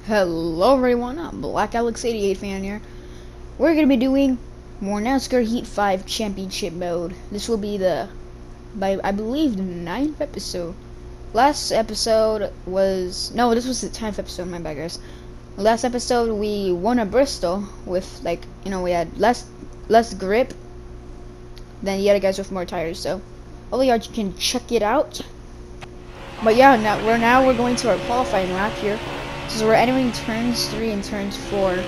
Hello everyone, I'm Black Alex 88 fan here. We're gonna be doing more NASCAR Heat 5 Championship mode. This will be I believe the 9th episode. Last episode was this was the 10th episode. My bad, guys. Last episode we won at Bristol with we had less grip than the other guys with more tires. So hopefully you can check it out. But yeah, now we're going to our qualifying lap here. So we're entering turns 3 and turns 4.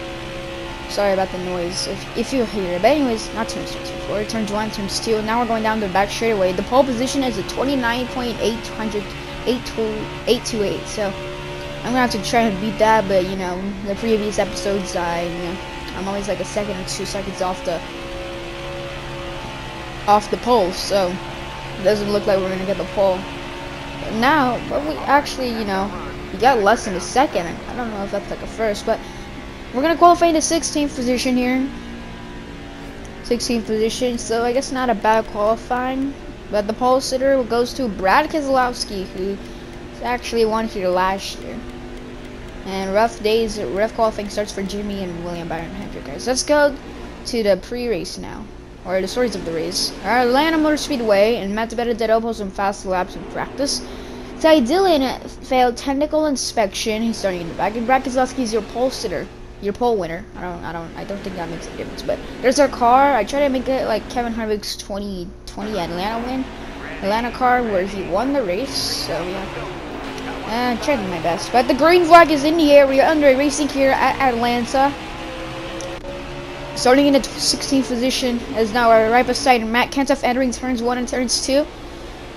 Sorry about the noise if you hear it. But anyways, not turns 3, turns 4, turns 1, turns 2. Now we're going down the back straightaway. The pole position is a 29.828. So I'm gonna have to try and beat that. But the previous episodes I'm always like a second or 2 seconds off the pole. So it doesn't look like we're gonna get the pole. But now, we actually we got less than a second. I don't know if that's like a first, but we're gonna qualify in the 16th position here. 16th position, so I guess not a bad qualifying. But the pole sitter goes to Brad Keselowski, who actually won here last year. And rough qualifying starts for Jimmy and William Byron Hendrick, guys. Let's go to the pre-race now, or the stories of the race. Our Atlanta Motor Speedway, and Matt Benedetto posted some fast laps in practice. Ty Dillon failed technical inspection. He's starting in the back, and Brad Keselowski is your pole sitter, your pole winner. I don't think that makes a difference. But there's our car. I try to make it like Kevin Harvick's 2020 Atlanta car, where he won the race. So yeah, I'm trying my best. But the green flag is in the air. We are under racing here at Atlanta. Starting in the 16th position, as now we're right beside Matt Kenseth entering turns 1 and turns 2.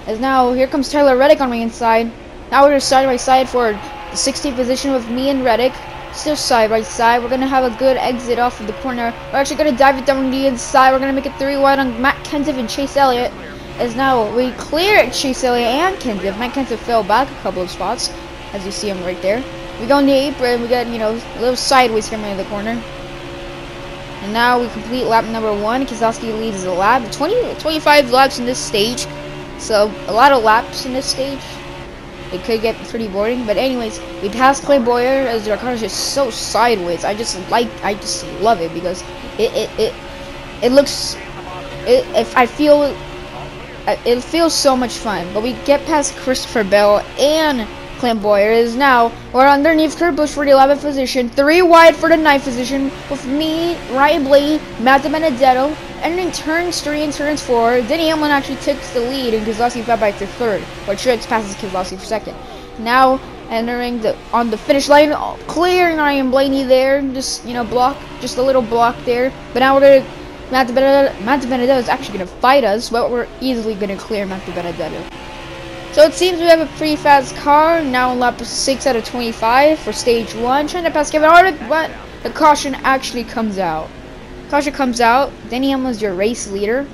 As now, here comes Tyler Reddick on my inside. Now we're side by side for the 16th position with me and Reddick. Still side by side. We're going to have a good exit off of the corner. We're actually going to dive it down the inside. We're going to make it 3 wide on Matt Kenseth and Chase Elliott. As now we clear Chase Elliott and Kenseth. Matt Kenseth fell back a couple of spots, as you see him right there. We go in the apron. We got, a little sideways coming in the corner. And now we complete lap number 1. Keselowski leads the lap. 25 laps in this stage. So a lot of laps in this stage. It could get pretty boring, but anyways, we passed Clay Boyer as our car is just so sideways. I just love it because it feels so much fun. But we get past Christopher Bell and Clay Boyer. Is now we're underneath Kurt Busch for the 11th position, 3 wide for the 9th position with me, Ryan Blaney, Matt Benedetto. And in turns 3 and turns 4, Denny Hamlin actually takes the lead, and Keselowski fell back to 3rd, but Truex passes Keselowski for 2nd. Now entering on the finish line, clearing Ryan Blaney there, just a little block there. But now we're gonna Matt Benedetto is actually gonna fight us, but we're easily gonna clear Matt Benedetto. So it seems we have a pretty fast car now on lap 6 out of 25 for stage 1, trying to pass Kevin Harvick, but the caution actually comes out. Caution comes out. Denny Hamlin is your race leader.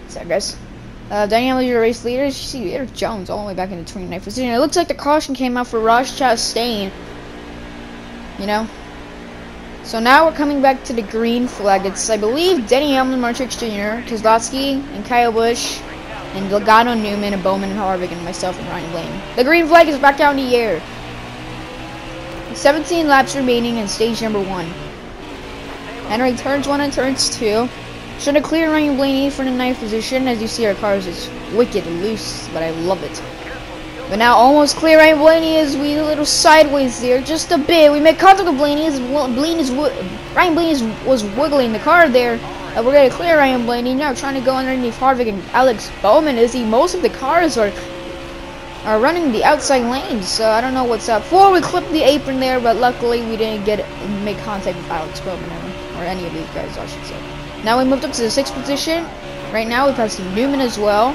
Sorry, guys. Denny Hamlin is your race leader. You see Eric Jones all the way back in the 29th position. It looks like the caution came out for Ross Chastain. So now we're coming back to the green flag. It's, I believe, Denny Hamlin, Mark Truex Jr., Keselowski, and Kyle Busch, and Logano, Newman, and Bowman, and Harvick, and myself, and Ryan Blaney. The green flag is back down in the air. 17 laps remaining in stage number 1. Entering turns 1 and turns 2. Trying to clear Ryan Blaney for the 9th position. As you see, our car is just wicked loose, but I love it. But now almost clear Ryan Blaney as we a little sideways there, just a bit. We make contact with Blaney as Ryan Blaney was wiggling the car there. We're gonna clear Ryan Blaney now, trying to go underneath Harvick and Alex Bowman. Most of the cars are running the outside lanes, so I don't know what's up. We clipped the apron there, but luckily we didn't make contact with Alex Bowman or any of these guys, I should say. Now we moved up to the 6th position. Right now we passed Newman as well.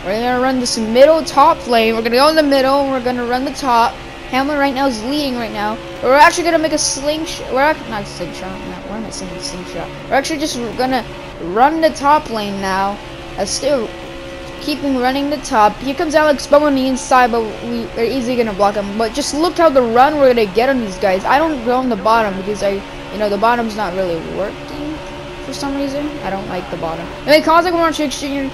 We're gonna run this middle top lane. We're gonna go in the middle. We're gonna run the top. Hamlin right now is leading right now. We're actually gonna make a slingshot. Not slingshot. Why am I saying slingshot? We're actually just gonna run the top lane now. Still keeping running the top. Here comes Alex Bowman on the inside, but we're easily gonna block him. But just look how the run we're gonna get on these guys. I don't go on the bottom because the bottom's not really working for some reason. I don't like the bottom. Anyway, contact with Mark Truex Jr.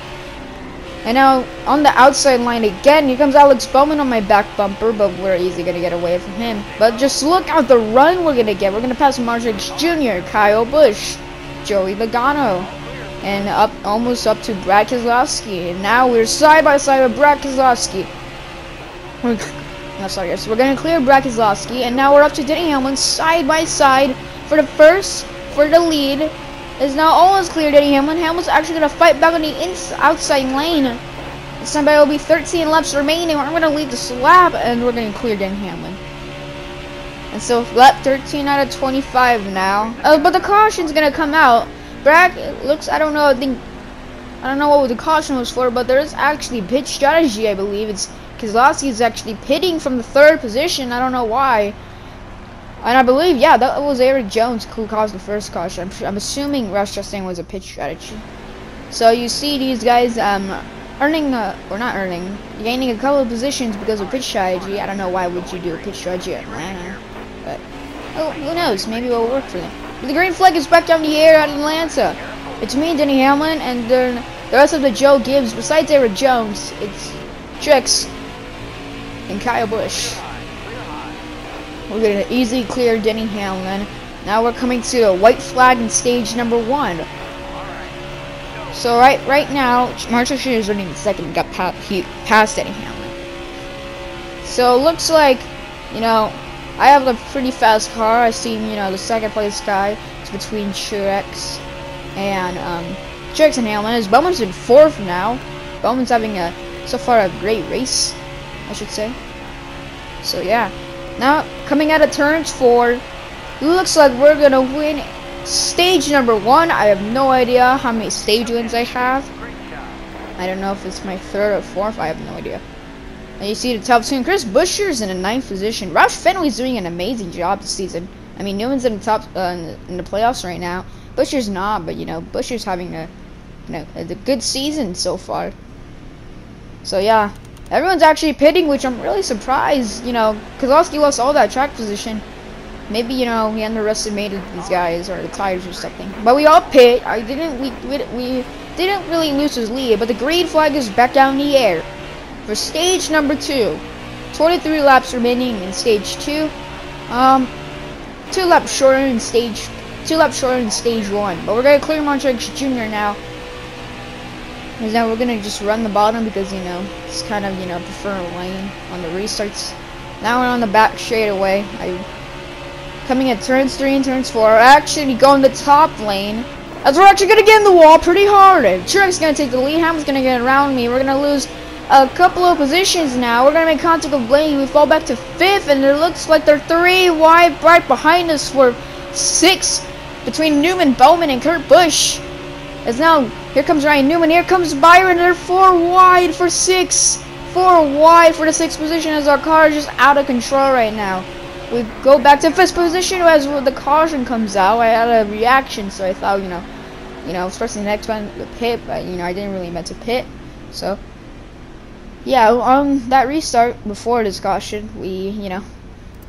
And now on the outside line again, here comes Alex Bowman on my back bumper, but we're easily gonna get away from him. But just look out the run we're gonna get. We're gonna pass Martrix Jr., Kyle Busch, Joey Logano, and almost up to Brad Keselowski. And now we're side by side with Brad Keselowski. So we're gonna clear Brad Keselowski, and now we're up to Denny Hamlin side by side for the lead. Is now almost clear. Denny Hamlin. Hamlin's actually gonna fight back on the outside lane. Somebody will be 13 laps remaining. I'm gonna lead this lap, and we're gonna clear Denny Hamlin. And so lap 13 out of 25 now. But the caution's gonna come out. Brad looks. I don't know. I don't know what the caution was for, but there is actually pit strategy. I believe it's Keselowski is actually pitting from the 3rd position. I don't know why. And I believe, yeah, that was Eric Jones who caused the first caution. I'm assuming Rush Chastain was a pit strategy. So you see these guys gaining a couple of positions because of pit strategy. I don't know why would you do a pit strategy at Atlanta, but oh, who knows? Maybe it will work for them. But the green flag is back down the air at Atlanta. It's me, Denny Hamlin, and then the rest of the Joe Gibbs. Besides Eric Jones, it's Trix and Kyle Busch. We're gonna easily clear Denny Hamlin. Now we're coming to a white flag in stage number 1. So right now, Martrix Jr. is running the 2nd. Got past Denny Hamlin. So it looks like, you know, I have a pretty fast car. I see, you know, the 2nd place guy is between Truex and Hamlin. As Bowman's in 4th now. Bowman's having so far a great race, I should say. So yeah. Now, coming out of turns 4, looks like we're gonna win stage number 1. I have no idea how many stage wins I have. I don't know if it's my 3rd or 4th. I have no idea. And you see the top 2. Chris Buescher's in a 9th position. Roush Fenway's doing an amazing job this season. I mean, Newman's in the top in the playoffs right now. Buescher's not, but you know, Buescher's having a good season so far. So yeah. Everyone's actually pitting, which I'm really surprised. You know, Keselowski lost all that track position. Maybe, you know, he underestimated these guys or the tires or something. But we all pit. We didn't really lose his lead, but the green flag is back down in the air for stage number 2. 23 laps remaining in stage 2. 2 laps shorter in stage 1. But we're gonna clear Martrix Jr. now. Because now we're gonna just run the bottom because, you know, it's kind of, you know, prefer a lane on the restarts. Now we're on the back straightaway. Coming at turns 3 and turns 4. Actually going the top lane. As we're actually gonna get in the wall pretty hard. Truex gonna take the lead. Hamlin's gonna get around me. We're gonna lose a couple of positions now. We're gonna make contact with Blaney. We fall back to 5th, and it looks like they're 3 wide right behind us for 6 between Newman, Bowman, and Kurt Busch. As now, here comes Ryan Newman, here comes Byron, they're 4 wide for 6. 4 wide for the 6th position as our car is just out of control right now. We go back to 5th position as the caution comes out. I had a reaction, so I thought, you know, especially the next one, the pit, but, you know, I didn't really meant to pit. So, yeah, on that restart before this caution, we, you know,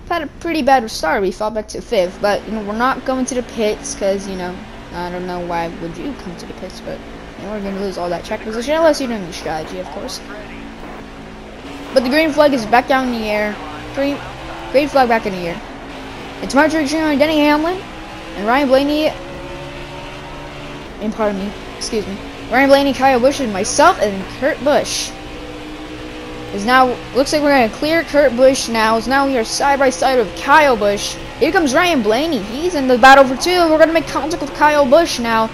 had a pretty bad start. We fell back to 5th, but, you know, we're not going to the pits because, you know, I don't know why would you come to the pits, but you know, we're going to lose all that track position unless you're doing the strategy, of course. But the green flag is back down in the air. Green flag back in the air. It's Martrix Jr. and Denny Hamlin and Ryan Blaney. And pardon me, excuse me. Ryan Blaney, Kyle Busch, and myself and Kurt Busch. Is now looks like we're gonna clear Kurt Busch now. As now we are side by side with Kyle Busch. Here comes Ryan Blaney. He's in the battle for 2. We're gonna make contact with Kyle Busch now.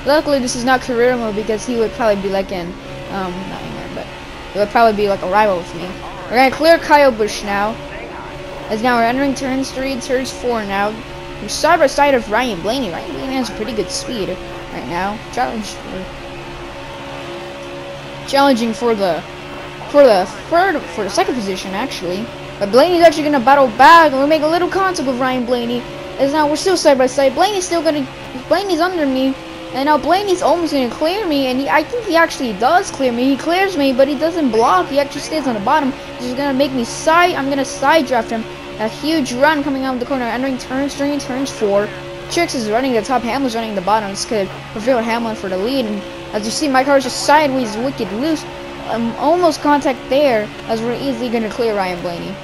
Luckily, this is not career mode because he would probably be like in not anymore, but it would probably be like a rival with me. We're gonna clear Kyle Busch now. As now we're entering turns 3 and turns 4 now. We're side by side of Ryan Blaney. Ryan Blaney has pretty good speed right now. Challenging for the 2nd position actually. But Blaney's actually gonna battle back, and we make a little contact with Ryan Blaney. As now we're still side by side. Blaney's under me, and now Blaney's almost gonna clear me, and I think he actually does clear me. He clears me, but he doesn't block. He actually stays on the bottom. He's gonna make me I'm gonna side draft him. A huge run coming out of the corner, entering turns 3 and turns 4. Trix is running the top, Hamlin's running the bottom. This could prevent Hamlin for the lead, and as you see, my car is just sideways, wicked loose. almost contact there, as we're easily going to clear Ryan Blaney.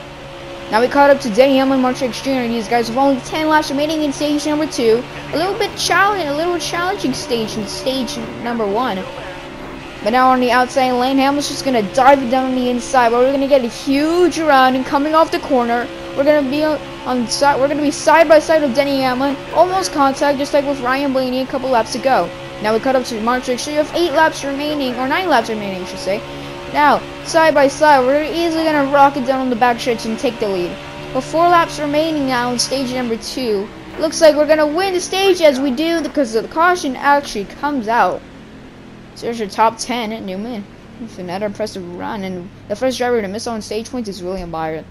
Now we caught up to Denny Hamlin, Mark Truex Jr. These guys with only 10 laps remaining in stage number 2. A little challenging stage in stage number 1. But now on the outside lane, Hamlin's just going to dive it down on the inside. But we're going to get a huge run, and coming off the corner, we're going to be side by side with Denny Hamlin. Almost contact, just like with Ryan Blaney a couple laps ago. Now we cut up to Mark Truex Jr. with 8 laps remaining, or 9 laps remaining, I should say. Now, side by side, we're easily going to rock it down on the back stretch and take the lead. With 4 laps remaining now in stage number 2, looks like we're going to win the stage as we do because the caution actually comes out. So there's your top 10 at Newman. It's another impressive run, and the first driver to miss on stage points is William Byron.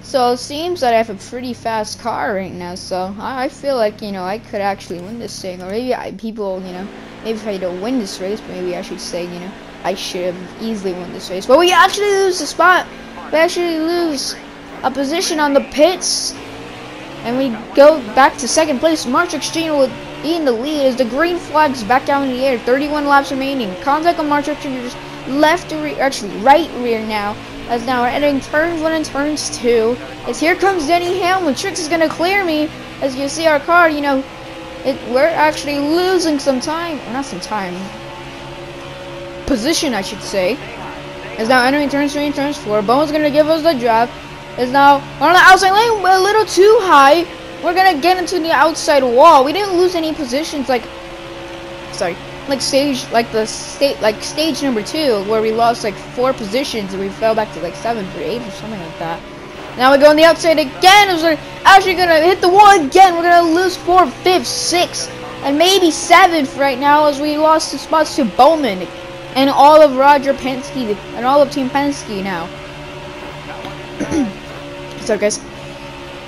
So it seems that I have a pretty fast car right now, so I feel like, I could actually win this thing. Or maybe maybe if I don't win this race, maybe I should say, I should have easily won this race. But we actually lose the spot. We actually lose a position on the pits. And we go back to second place. Mark Truex Jr. will be in the lead as the green flag's back down in the air. 31 laps remaining. Contact on Mark Truex Jr.'s left to rear, actually right rear now. As now we're entering turns 1 and turns 2. As here comes Denny Hamlin. Truex is going to clear me. As you see our car, we're actually losing some time. Or not some time. Position, I should say. As now entering turns 3 and turns 4. Bowen's going to give us the drive. Is now on the outside lane, a little too high. We're going to get into the outside wall. We didn't lose any positions stage number 2 where we lost 4 positions and we fell back to 7th or 8th or something like that. Now we go on the outside again as we're actually going to hit the wall again. We're going to lose 4th, 5th, 6th, and maybe 7th right now as we lost the spots to Bowman and all of Roger Penske and all of Team Penske now. Sorry guys.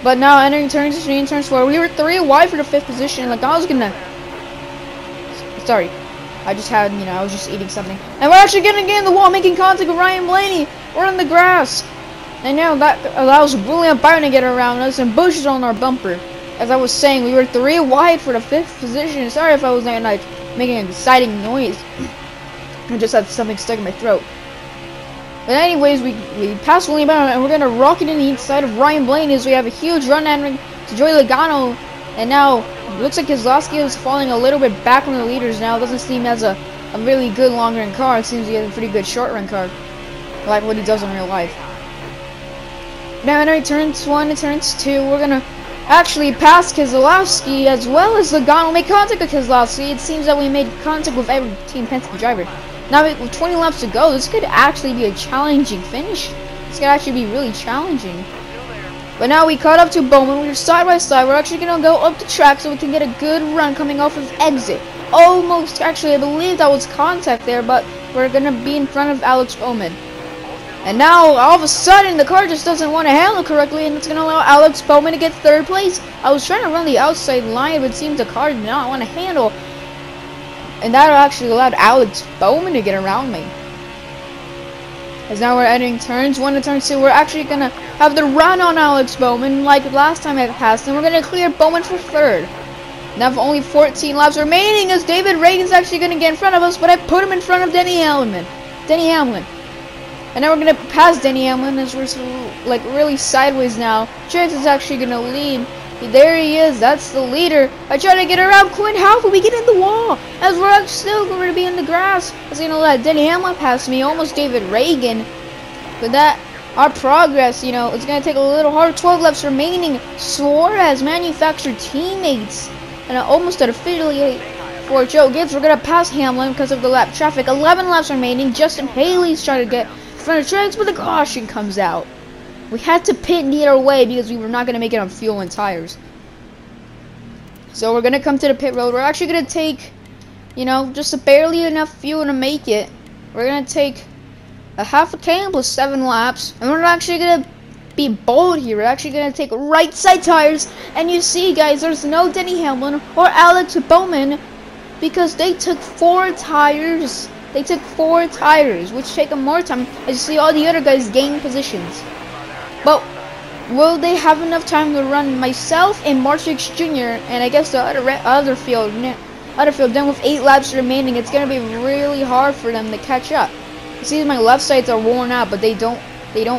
But now entering turns 3 and turns 4, we were 3 wide for the 5th position. I was gonna. Sorry, I just had I was just eating something, and we're actually gonna get in the wall, making contact with Ryan Blaney. We're in the grass, and now that allows William Byron to get around us and bushes on our bumper. As I was saying, we were 3 wide for the 5th position. Sorry if I was making an exciting noise. I just had something stuck in my throat. But anyways, we passed William Byron, and we're going to rock it in the inside of Ryan Blaney as we have a huge run entering to Joey Logano. And now, it looks like Keselowski is falling a little bit back on the leaders now. It doesn't seem as a really good long-run car. It seems he has a pretty good short-run car, like what he does in real life. Now, entering turns 1 and turns 2, we're going to actually pass Keselowski as well as Logano. Make contact with Keselowski. It seems that we made contact with every Team Penske driver. Now with 20 laps to go, this could actually be a challenging finish. This could actually be really challenging. But now we caught up to Bowman. We're side by side. We're actually going to go up the track so we can get a good run coming off of exit. Almost, actually, I believe that was contact there, but we're going to be in front of Alex Bowman. And now, all of a sudden, the car just doesn't want to handle correctly, and it's going to allow Alex Bowman to get 3rd place. I was trying to run the outside line, but it seems the car did not want to handle. And that actually allowed Alex Bowman to get around me. As now we're entering turns 1 and turns 2, we're actually going to have the run on Alex Bowman like last time I passed, and we're going to clear Bowman for 3rd. Now with only 14 laps remaining, as David Reagan's actually going to get in front of us, but I put him in front of Denny Hamlin. And now we're going to pass Denny Hamlin as we're really sideways now. Truex is actually going to lead. There he is, that's the leader. I try to get around Quinn Half, but we get in the wall. As we're still going to be in the grass. I was going to let Denny Hamlin pass me, almost David Reagan. But that, our progress, it's going to take a little harder. 12 laps remaining. Suarez manufactured teammates. And almost an affiliate for Joe Gibbs. We're going to pass Hamlin because of the lap traffic. 11 laps remaining. Justin Haley's trying to get in front of Truex, but the caution comes out. We had to pit the other way because we were not going to make it on fuel and tires. So we're going to come to the pit road. We're actually going to take, just barely enough fuel to make it. We're going to take a half a can plus 7 laps. And we're actually going to be bold here. We're actually going to take right side tires. And you see, guys, there's no Denny Hamlin or Alex Bowman because they took 4 tires. They took 4 tires, which take them more time. As you see all the other guys gain positions. But will they have enough time to run myself and Mark Truex Jr. and I guess the other field field. Then with 8 laps remaining, it's gonna be really hard for them to catch up. You see, my left sides are worn out, but they don't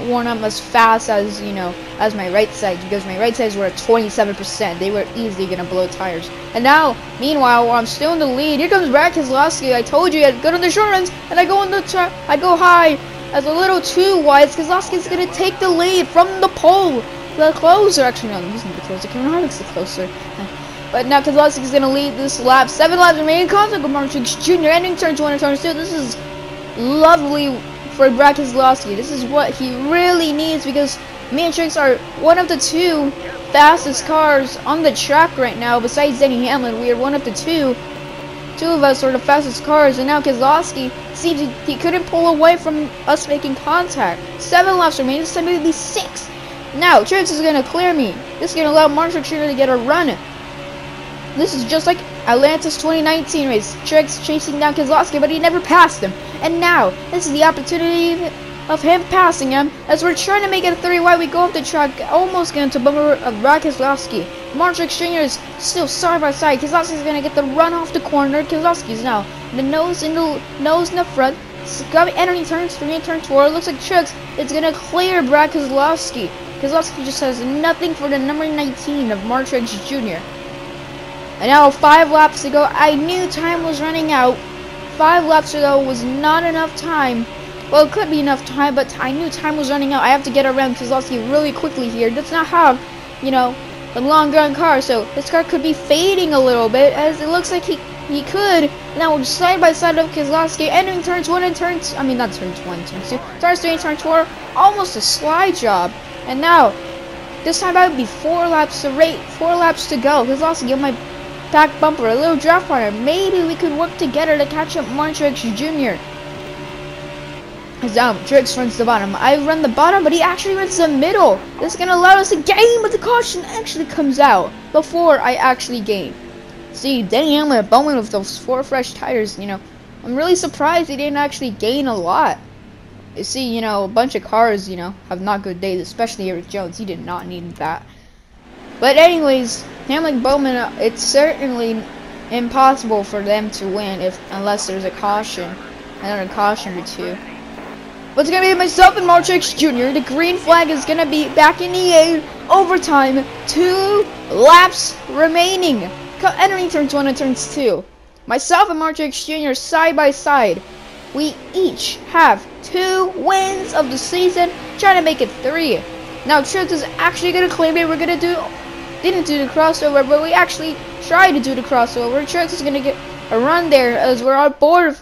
worn up as fast as, you know, as my right sides, because my right sides were at 27%. They were easily gonna blow tires. And now, meanwhile, while I'm still in the lead, here comes Brad Keselowski. I told you I'd go on the short runs, and I go on the track. I go high. As a little too wide. Keselowski's gonna take the lead from the pole. The closer, actually no, he's not the closer. Kevin Harvick's the closer. But now Keselowski's gonna lead this lap. 7 laps remaining. Contact with Mark Truex Jr. ending turns 1 and turns 2. This is lovely for Brad Keselowski. This is what he really needs, because me and Truex are one of the 2 fastest cars on the track right now. Besides Denny Hamlin, we are one of the 2. 2 of us are the fastest cars, and now Keselowski seems he couldn't pull away from us making contact. 7 laps remaining. This time maybe 6. Now Truex is gonna clear me. This is gonna allow Mark Truex Jr. to get a run. This is just like Atlanta's 2019 race. Truex chasing down Keselowski, but he never passed him. And now this is the opportunity of him passing him. As we're trying to make it a 3 wide, we go up the track, almost getting to bumper of Brad Keselowski. Mark Truex Jr. is still side by side. Keselowski's gonna get the run off the corner. Keselowski's now the nose in the front. Entering turns 3 and turn 4. It looks like Truex is gonna clear Brad Keselowski. Keselowski just has nothing for the number 19 of Mark Truex Jr. And now 5 laps to go. I knew time was running out. 5 laps to go was not enough time. Well, it could be enough time, but I knew time was running out. I have to get around Keselowski really quickly here. Does not have, you know, a long gun car, so this car could be fading a little bit, as it looks like he could. Now we're side by side of Keselowski, entering turns 1 and turns, I mean not turns 1, turns 2, turns 3 and turns 4, almost a slide job. And now, this time I would be 4 laps to go. Keselowski give my back bumper a little draft runner. Maybe we could work together to catch up Mark Truex Jr. Down, Truex runs the bottom. I run the bottom, but he actually runs the middle. This is gonna allow us to gain, but the caution actually comes out before I actually gain. See, Denny Hamlin and Bowman with those 4 fresh tires, you know, I'm really surprised he didn't actually gain a lot. You see, you know, a bunch of cars, you know, have not good days, especially Eric Jones. He did not need that. But anyways, Hamlin Bowman, it's certainly impossible for them to win unless there's a caution, another caution or 2. But it's gonna be myself and Mark Truex Jr. The green flag is gonna be back in the air. Overtime. 2 laps remaining. Entering turns 1 and turns 2. Myself and Mark Truex Jr. side by side. We each have 2 wins of the season, trying to make it 3. Now Truex is actually gonna claim it. Didn't do the crossover, but we actually tried to do the crossover. Truex is gonna get a run there, as we're on board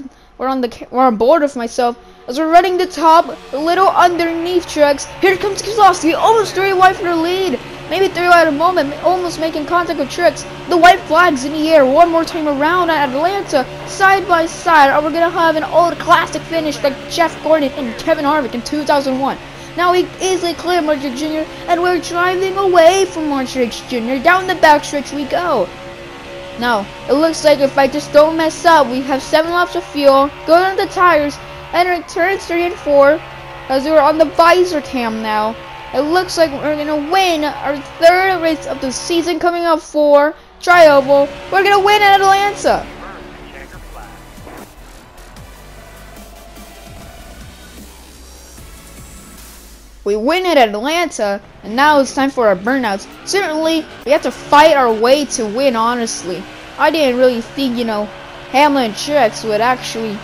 with myself. As we're running the top, a little underneath Truex. Here comes Keselowski, almost 3 wide for the lead. Maybe 3 wide at a moment, almost making contact with Truex. The white flag's in the air one more time around at Atlanta, side by side. Are we gonna have an old classic finish like Jeff Gordon and Kevin Harvick in 2001? Now we easily clear Mark Truex Jr. and we're driving away from Mark Truex Jr. Down the backstretch we go. Now, it looks like if I just don't mess up, we have 7 laps of fuel, go on the tires, entering turns 3 and 4, as we're on the visor cam now. It looks like we're gonna win our 3rd race of the season, coming up for Tri-Oval. We're gonna win at Atlanta. We win at Atlanta, and now it's time for our burnouts. Certainly, we have to fight our way to win, honestly. I didn't really think, you know, Hamlin and Truex would actually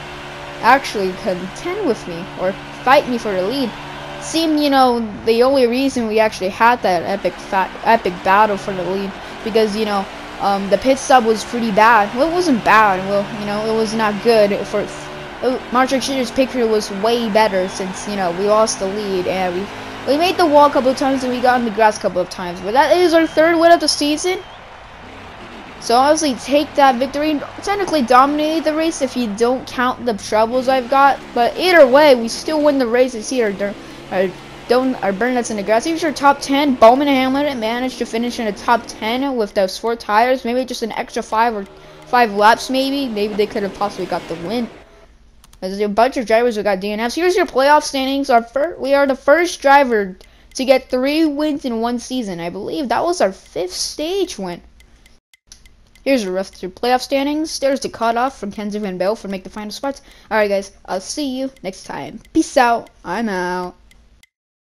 contend with me or fight me for the lead. Seemed, you know, the only reason we actually had that epic battle for the lead, because, you know, the pit stop was pretty bad. Well, it wasn't bad. Well, you know, it was not good for. Mark Truex Jr.'s picture was way better since, you know, we lost the lead and we made the wall a couple of times and we got in the grass a couple of times. But that is our 3rd win of the season. So honestly, take that victory. Technically dominated the race if you don't count the troubles I've got. But either way, we still win the race. You see our burnouts in the grass. Here's your top 10. Bowman and Hamlin managed to finish in the top 10 with those 4 tires. Maybe just an extra 5 laps. Maybe they could have possibly got the win. There's a bunch of drivers who got DNFs. Here's your playoff standings. We are the first driver to get 3 wins in one season. I believe that was our 5th stage win. Here's the rest of the playoff standings. There's the cutoff from Kenzie Van Bell for make the final spots. Alright guys, I'll see you next time. Peace out. I'm out.